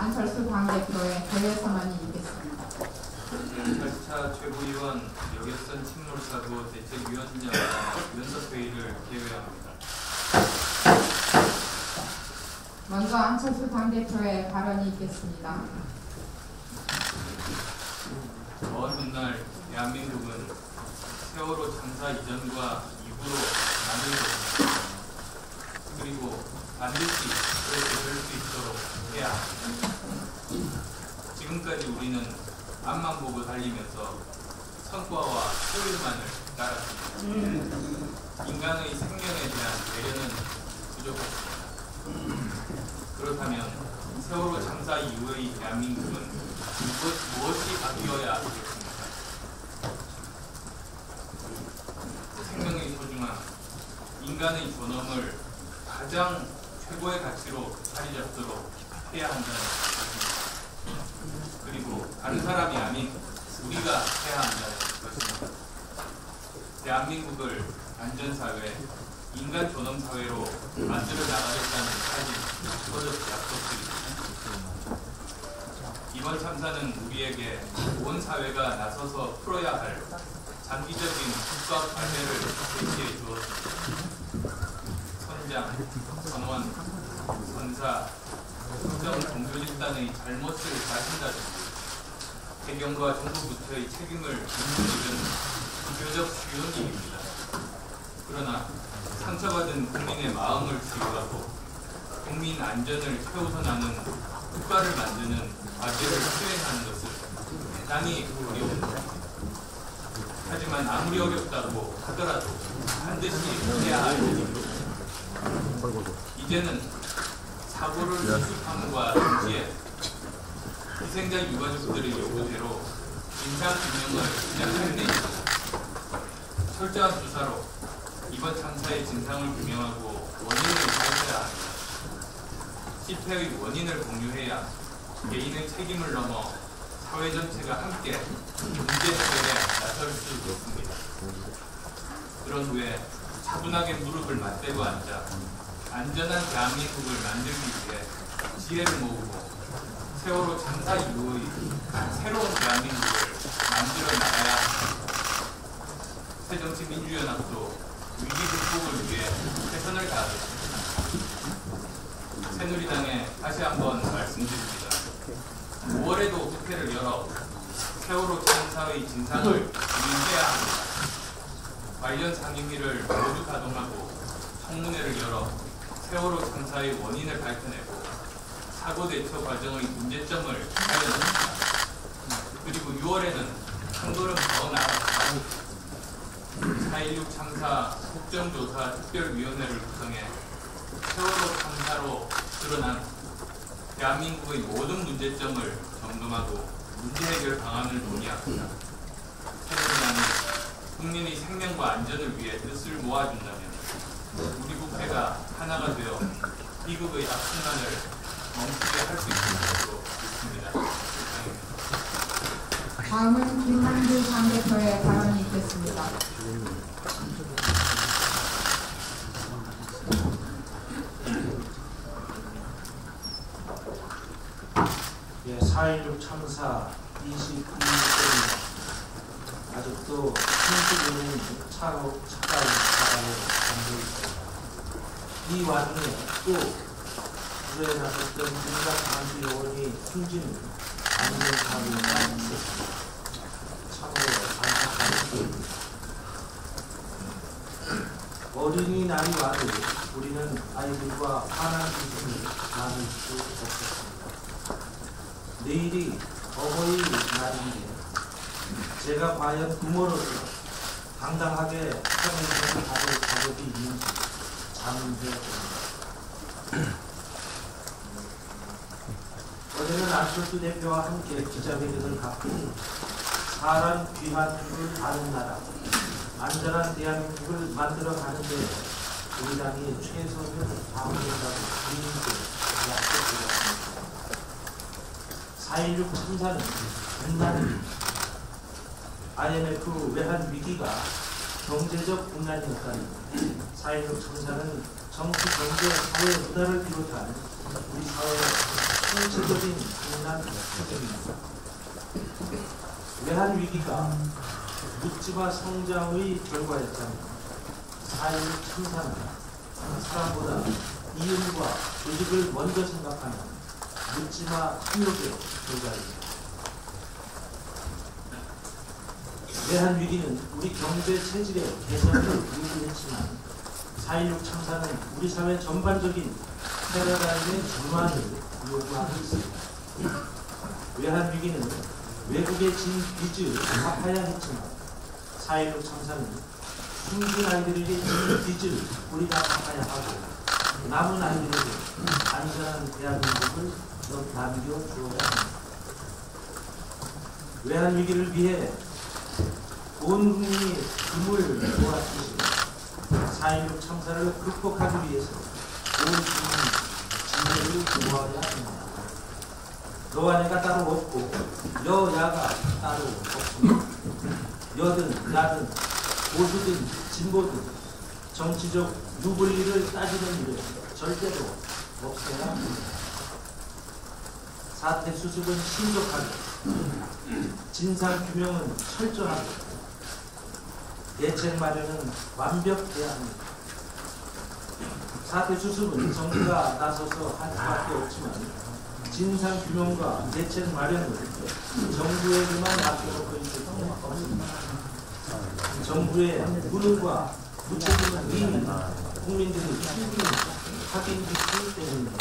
안철수 당대표의 대외 선언이 있겠습니다. 8차 최고위원 여객선 침몰 사고 대책위원장과 연석회의를 개회합니다. 먼저 안철수 당대표의 발언이 있겠습니다. 먼 훗날 대한민국은 세월호 참사 이전과 이후로 나누어졌습니다. 그리고 반드시 그렇게 될 수 있도록 해야 합니다. 지금까지 우리는 앞만 보고 달리면서 성과와 효율만을 따랐습니다. 인간의 생명에 대한 배려는 부족했습니다. 그렇다면 세월호 참사 이후의 대한민국은 무엇이 바뀌어야 하겠습니까? 생명의 소중함, 인간의 존엄을 가장 최고의 가치로 자리 잡도록 해야 한다는 것입니다. 그리고 다른 사람이 아닌 우리가 해야 한다는 것입니다. 대한민국을 안전사회, 인간 존엄사회로 만들어 나가겠다는 사실, 거듭 약속드립니다. 이번 참사는 우리에게 온 사회가 나서서 풀어야 할 장기적인 국가 과제를 제시해 주었습니다. 선장, 선원, 선사, 특정 종교집단의 잘못을 가진다든지 해경과 정부부처의 책임을 묻는 일은 비교적 쉬운 일입니다. 그러나 상처받은 국민의 마음을 치유하고 국민 안전을 최우선하는 국가를 만드는 과제를 수행하는 것은 대단히 어려웁니다. 하지만 아무리 어렵다고 하더라도 반드시 해야 할 일입니다. 이제는 사고를 수습함과 동시에 희생자 유가족들의 요구대로 진상규명을 시작할 때입니다. 철저한 수사로 이번 참사의 진상을 규명하고 원인을 밝혀야 합니다. 실패의 원인을 공유해야 개인의 책임을 넘어 사회 전체가 함께 문제 해결에 나설 수 있습니다. 그런 후에 차분하게 무릎을 맞대고 앉아 안전한 대한민국을 만들기 위해 지혜를 모으고 세월호 참사 이후의 새로운 대한민국을 만들어 나가야 합니다. 새정치민주연합도 위기 극복을 위해 최선을 다하겠습니다. 새누리당에 다시 한번 말씀드립니다. 5월에도 국회를 열어 세월호 참사의 진상을 규명해야 합니다. 관련 상임위를 모두 가동하고 청문회를 열어 세월호 참사의 원인을 밝혀내고 사고 대처 과정의 문제점을 알려줍니다. 그리고 6월에는 한 걸음 더 나아가 4.16 참사 국정조사 특별위원회를 구성해 세월호 참사로 드러난 대한민국의 모든 문제점을 점검하고 문제 해결 방안을 논의합니다. 새누리당이 국민의 생명과 안전을 위해 뜻을 모아준다면 우리 국회가 하나가 되어 비극의 악순환을 멈추게 할 수 있을 것으로 믿습니다. 다음은 김만주 당대표의 발언이 있겠습니다. 예, 4.16 참사 22일째입니다. 아직도 30여는 차가운 바다에 잠겨 있습니다. 이 와중에 또 불에 나섰던 민간 방수 요원이 숨지는 안전사고가 있었습니다. 참으로 안타까운 일입니다. 어린이날이 와도 우리는 아이들과 환한 기분을 나눌 수 없었습니다. 내일이 어버이 날인데 제가 과연 부모로서 당당하게 평행을 받을 자격이 있는지 자문해봅니다. 어제는 안철수 대표와 함께 기자회견을 갖고 사람 귀한 줄 아는 나라, 안전한 대한민국을 만들어가는데 우리 당이 최선을 다하겠다고 국민께 약속드렸습니다. 4.16 참사는 분난입니다. IMF 외환 위기가 경제적 분난이었다니 4.16 참사는 정치, 경제, 사회 문화를 비롯한 우리 사회의 총체적인 국난 사정입니다. 외환 위기가 묻지마 성장의 결과였다면 4.16 참사는 사람보다 이윤과 조직을 먼저 생각하는 묻지마 탐욕의 결과입니다. 외환 위기는 우리 경제 체질의 개선을 요구했지만 4.16 참사는 우리 사회 전반적인 패러다임의 전환을 요구하고 있습니다. 외환 위기는 외국의 진 빚을 갚아야 했지만 4.16 참사는 숨진 아이들에게 진 빚을 우리가 갚아야 하고 남은 아이들에게 안전한 대한민국을 남겨주어야 합니다. 외환 위기를 위해 온 국민이 금을 모았듯이 4.16 참사를 극복하기 위해서 온 국민이 진정을 모아야 합니다. 너와 내가 따로 없고 여야가 따로 없습니다. 여든 야든 보수든 진보든 정치적 유불리를 따지는 일은 절대로 없어야 합니다. 사태 수습은 신속하게, 진상 규명은 철저하게, 대책 마련은 완벽해야 합니다. 사태 수습은 정부가 나서서 할 수밖에 없지만 진상 규명과 대책 마련을 정부에게만 맡겨놓고 있을 수는 없습니다. 정부의 무능과 무책임한 위임은 국민들이 충분히 확인했기 때문입니다.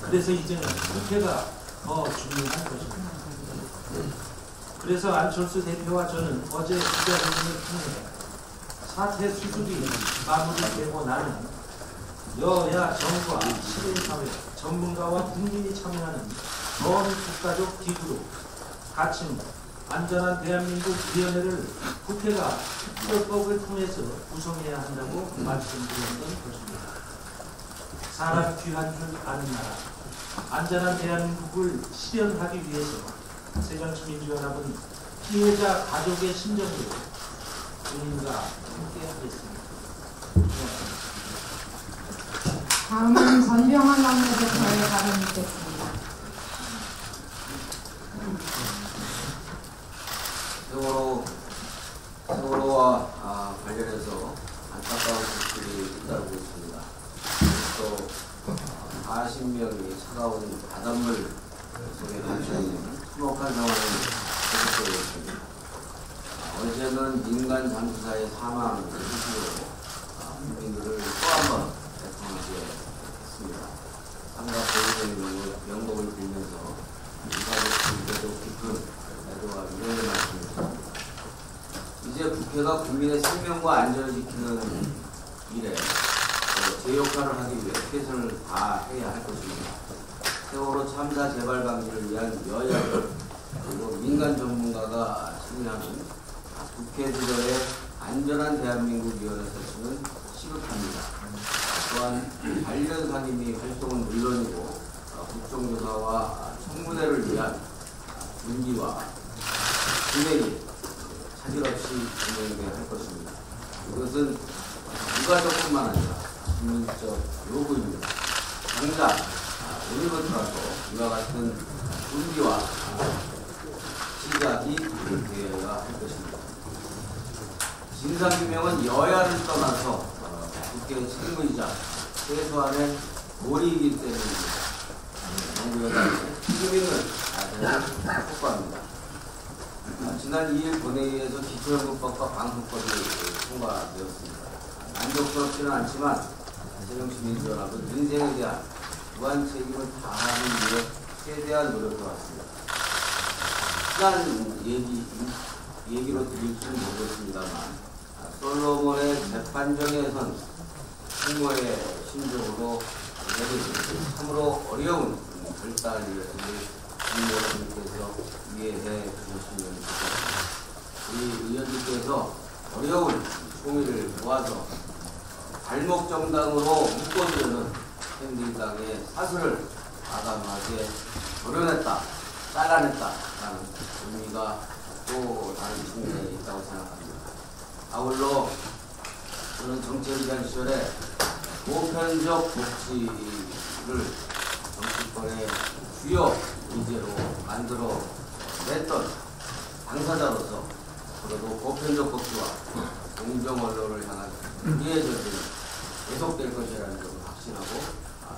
그래서 이제는 국회가 더 중요한 것입니다. 그래서 안철수 대표와 저는 어제 기자회견을 통해 사태 수습이 마무리되고 나면 여야 정부와 시민사회, 전문가와 국민이 참여하는 전 국가적 기구로 가칭 안전한 대한민국 위원회를 국회가 특별법을 통해서 구성해야 한다고 말씀드렸던 것입니다. 사람 귀한 줄 아는 나라, 안전한 대한민국을 실현하기 위해서 새정치민주연합은 피해자 가족의 심정으로 국민과 함께 하겠습니다. 다음은 전병환 당대표의 발언이 있겠습니다. 세월호와 관련해서 안타까운 소식들이 잇따르고 있습니다. 또 40명이 차가운 바닷물 속에 갇혀 있는 참혹한 상황이 계속되고 있습니다. 어제는 민간 잠수사의 사망 소식으로 국민들을 또 한 번 애통하게 했습니다. 삼각 보훈의 명복을 빌면서 이사국들께도 깊은 애도와 위로의 말씀입니다. 이제 국회가 국민의 생명과 안전을 지키는 일에 제 역할을 하기 위해 최선을 다해야 할 것입니다. 세월호 참사 재발 방지를 위한 여야 그리고 민간 전문가가 참여하는 국회 주도의 안전한 대한민국 위원회 설치는 시급합니다. 또한 관련 상임위 활동은 물론이고 국정조사와 청문회를 위한 준비와 진행이 차질 없이 진행돼야 할 것입니다. 이것은 유가족뿐만 아니라 국민적 요구입니다. 당장 오늘부터라도 이와 같은 준비와 시작이 되어야 할 것입니다. 진상규명은 여야를 떠나서 국회의 책임이자 최소한의 도리이기 때문입니다. 정부 여당의 책임있는 대응을 촉구합니다. 지난 2일 본회의에서 기초연금법과 방송법이 통과되었습니다. 만족스럽지는 않지만 새정치민주연합은 민생에 대한 무한 책임을 다하기 위해 최대한 노력해왔습니다. 시간 얘기로 드릴지는 모르겠습니다만 솔로몬의 재판정에선 총무의 심정으로 내리는 참으로 어려운 결단을 국민여러분께서 이해해 주셨으면 좋겠습니다. 우리 의원님께서 어려운 총의를 모아서 발목 정당으로 묶어주려는 새누리당의 사슬을 과감하게 도려냈다, 잘라냈다라는 의미가 또 다른 측면에 있다고 생각합니다. 아울러 저는 정치에 대한 시절에 보편적 복지를 정치권의 주요 의제로 만들어 냈던 당사자로서 그래도 보편적 법치와 공정 언론을 향한 우리의 전쟁이 계속될 것이라는 점을 확신하고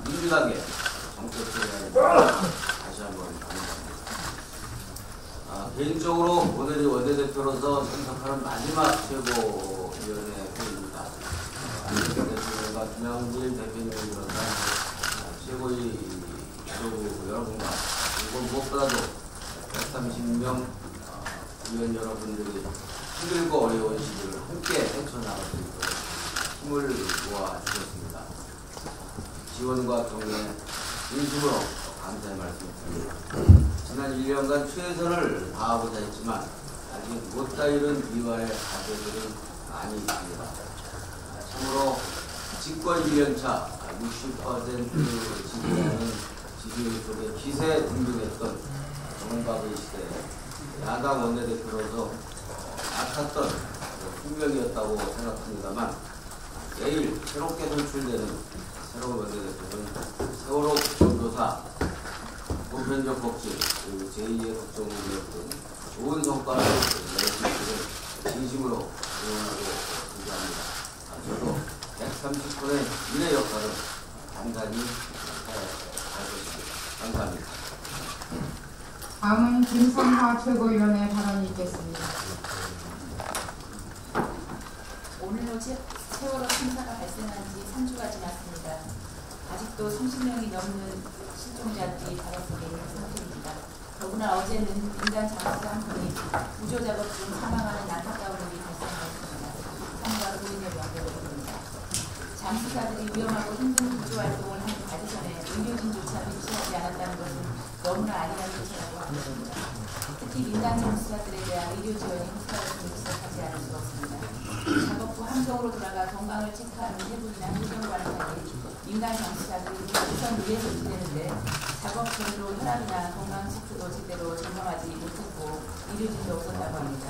민주당의 정책 처리하는 다시 한번 감사합니다. 개인적으로 오늘이 원내대표로서 참석하는 마지막 최고위원회 회의입니다. 안철수 대표님과 김영길 대표님을 비롯한 최고위 지도부 여러분과 그리고 무엇보다도 130명 위원 여러분들이 힘들고 어려운 시기를 함께 헤쳐나갈 수 있도록 힘을 모아 주셨습니다. 지원과 격려에 진심으로 감사의 말씀드립니다. 지난 1년간 최선을 다하고자 했지만 아직 못다 이룬 비화의 과제들은 많이 있습니다. 참으로 집권 1년차 60% 지지하는 지지율 속에 기세 등등했던 정박의 시대에 야당 원내대표로서 맡았던 숙명이었다고 생각합니다만 내일 새롭게 선출되는 새로운 원내대표는 세월호 국정조사, 보편적 법치, 그리고 제2의 국정운영 등 좋은 성과를 낼 수 있기를 진심으로 응원하고 기대합니다. 저도 130분의 미래 역할을 단단히 할 것입니다. 감사합니다. 다음은 김성화 최고위원의 발언이 있겠습니다. 오늘로 세월호 참사가 발생한 지 3주가 지났습니다. 아직도 30명이 넘는 실종자들이 바로 속에 있는 상태입니다. 더구나 어제는 민간 장수사 한 분이 구조 작업 중 사망하는 안타까운 일이 발생했습니다. 상과 고인의 명령입니다. 장수사들이 위험하고 힘든 구조 활동을 하기 전에 의료진조차 배치하지 않았다는 것은 너무나 아니한 조치라고 합니다. 특히 민간 장수사들에 대한 의료 지원이 흡사했음을 지적하지 않을 수 없습니다. 작업 후 함정으로 돌아가 건강을 체크하는 해군이나 해경과는 달리 민간 장수사들이 우선 위에 배치되는데 작업 전으로 혈압이나 건강 지표도 제대로 점검하지 못했고 의료진도 없었다고 합니다.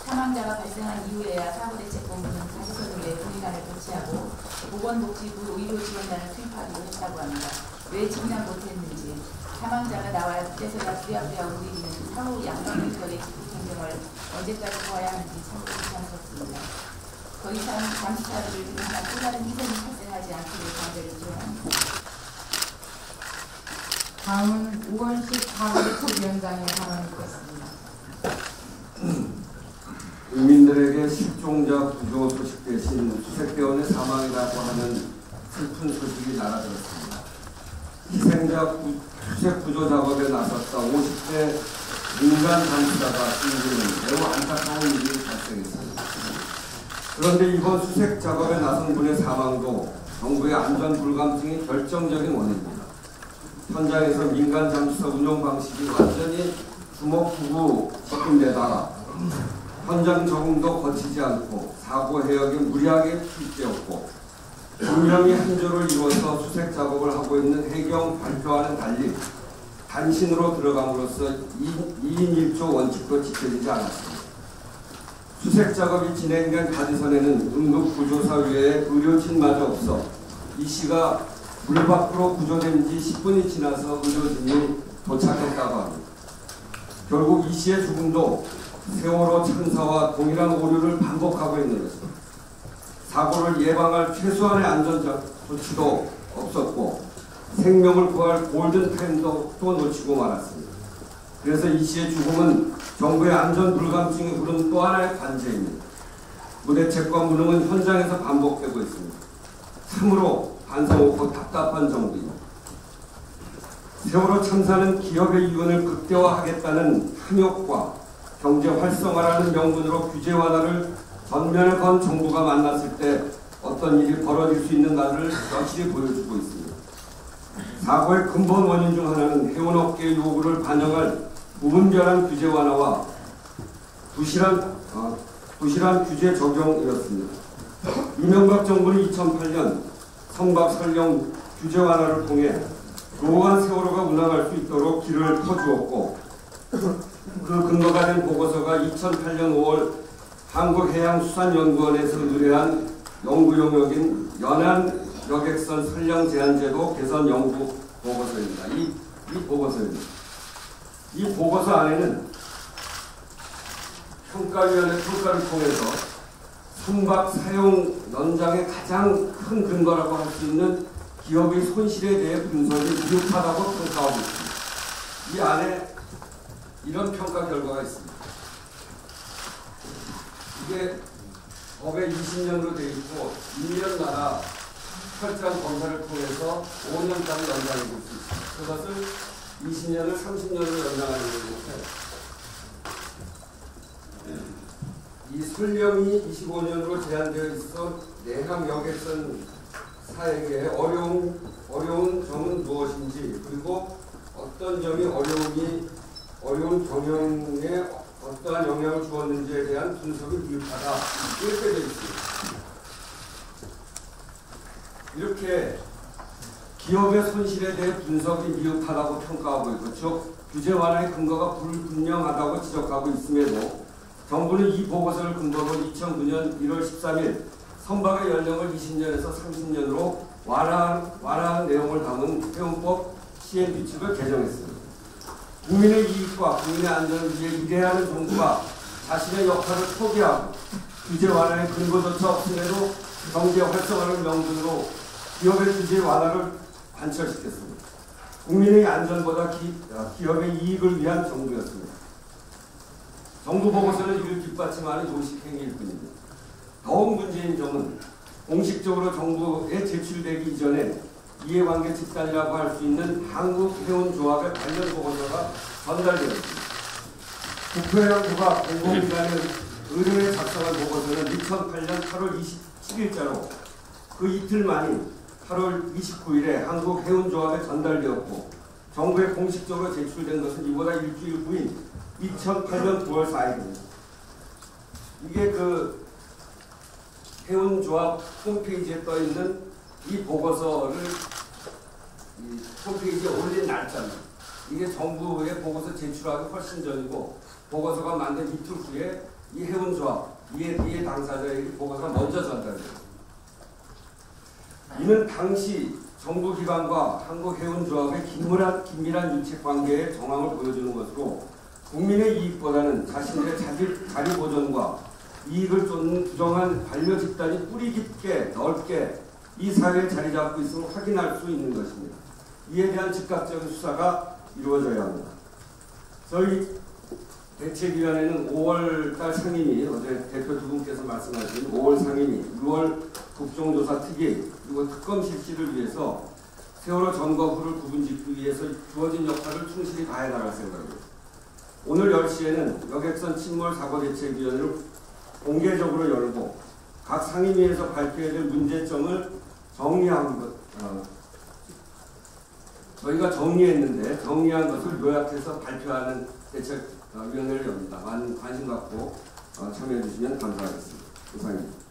사망자가 발생한 이후에야 사고대책본부는 가시선 위에 분리관을 배치하고 보건복지부 의료지원단을 투입하기로 했다고 합니다. 왜 진단 못했는지 사망자가 나와야 그때서야 부랴부랴 움직이는 사후 양방일결의 기부 행정을 언제까지 보아야 하는지 참 부담스럽습니다. 더 이상 장수사들을 위한 또 다른 희생이 발생하지 않기를 간절히 기원합니다. 다음은 우원식 가구대책위원장의 발언이 있겠습니다. 국민들에게 실종자 구조 소식 대신 수색대원의 사망이라고 하는 슬픈 소식이 날아들었습니다. 희생자 수색 구조 작업에 나섰다 50대 민간 장수사가 숨지는 매우 안타까운 일이 발생했습니다. 그런데 이번 수색 작업에 나선 분의 사망도 정부의 안전 불감증이 결정적인 원인입니다. 현장에서 민간 장수사 운영 방식이 완전히 주먹구구 섞인데다가 현장 적응도 거치지 않고 사고 해역에 무리하게 투입되었고 분명히 한조를 이루어서 수색 작업을 하고 있는 해경 발표와는 달리 단신으로 들어감으로써 2인 1조 원칙도 지켜지지 않았습니다. 수색 작업이 진행된 가지선에는 응급구조사 외에 의료진마저 없어 이 씨가 물 밖으로 구조된 지 10분이 지나서 의료진이 도착했다고 합니다. 결국 이 씨의 죽음도 세월호 참사와 동일한 오류를 반복하고 있는 것입니다. 사고를 예방할 최소한의 안전 조치도 없었고 생명을 구할 골든타임도 또 놓치고 말았습니다. 그래서 이 씨의 죽음은 정부의 안전 불감증이 부른 또 하나의 관제입니다. 무대책과 무능은 현장에서 반복되고 있습니다. 참으로 반성 없고 답답한 정부입니다. 세월호 참사는 기업의 이윤을 극대화하겠다는 탐욕과 경제 활성화라는 명분으로 규제 완화를 전면에 건 정부가 만났을 때 어떤 일이 벌어질 수 있는가를 확실히 보여주고 있습니다. 사고의 근본 원인 중 하나는 해운업계의 요구를 반영할 무분별한 규제 완화와 부실한 규제 적용이었습니다. 이명박 정부는 2008년 선박 설령 규제 완화를 통해 노후한 세월호가 운항할 수 있도록 길을 터주었고 그 근거가 된 보고서가 2008년 5월 한국해양수산연구원에서 의뢰한 연구 용역인 연안 여객선 선량 제한제도 개선 연구 보고서입니다. 이 보고서입니다. 이 보고서 안에는 평가위원회 평가를 통해서 선박 사용 연장의 가장 큰 근거라고 할 수 있는 기업의 손실에 대해 분석이 미흡하다고 평가하고 있습니다. 이 안에 이런 평가 결과가 있습니다. 이게 법에 20년으로 되어 있고 1년 나라 철저한 검사를 통해서 5년까지 연장해 볼 수 있습니다. 그것을 20년을 30년으로 연장하는 것인데 이 설령이 25년으로 제한되어 있어 내각 여객선 사에게 어려운 점은 무엇인지, 그리고 어떤 점이 어려운 경영에 어떠한 영향을 주었는지에 대한 분석이 미흡하다, 이렇게 되어 있습니다. 이렇게 기업의 손실에 대해 분석이 미흡하다고 평가하고 있고, 즉 규제 완화의 근거가 불분명하다고 지적하고 있음에도 정부는 이 보고서를 근거로 2009년 1월 13일 선박의 연령을 20년에서 30년으로 완화한 내용을 담은 해운법 시행 규칙을 개정했습니다. 국민의 이익과 국민의 안전을 위해 일해야 하는 정부가 자신의 역할을 포기하고 규제 완화의 근거조차 없음에도 경제 활성화를 명분으로 기업의 규제 완화를 관철시켰습니다. 국민의 안전보다 기업의 이익을 위한 정부였습니다. 정부 보고서는 이를 뒷받침하는 요식행위일 뿐입니다. 더욱 문제인 점은 공식적으로 정부에 제출되기 이전에 이해관계 집단이라고 할 수 있는 한국해운조합의 관련 보고서가 전달되었습니다. 국토해양부가 공공기관의 의뢰에 작성한 보고서는 2008년 8월 27일자로 그 이틀 만인 8월 29일에 한국해운조합에 전달되었고, 정부에 공식적으로 제출된 것은 이보다 일주일 후인 2008년 9월 4일입니다. 이게 그 해운조합 홈페이지에 떠 있는 이 보고서를 이 홈페이지에 올린 날짜입니다. 이게 정부의 보고서 제출하기 훨씬 전이고, 보고서가 만든 이틀 후에 이 해운조합, 이해 당사자에게 보고서가 먼저 전달됩니다. 이는 당시 정부기관과 한국해운조합의 긴밀한 유착 관계의 정황을 보여주는 것으로 국민의 이익보다는 자신들의 자리 보존과 이익을 쫓는 부정한 관료 집단이 뿌리 깊게 넓게 이 사회에 자리 잡고 있음을 확인할 수 있는 것입니다. 이에 대한 즉각적인 수사가 이루어져야 합니다. 저희 대책위원회는 5월달 상임위, 어제 대표 두 분께서 말씀하신 5월 상임위, 6월 국정조사 특위, 그리고 특검 실시를 위해서 세월호 점거 후를 구분짓기 위해서 주어진 역할을 충실히 다해 나갈 생각입니다. 오늘 10시에는 여객선 침몰 사고 대책위원회를 공개적으로 열고 각 상임위에서 발표해야 될 문제점을 정리한 것, 저희가 정리한 것을 요약해서 발표하는 대책위원회를 엽니다. 많은 관심 갖고 참여해 주시면 감사하겠습니다. 이상입니다.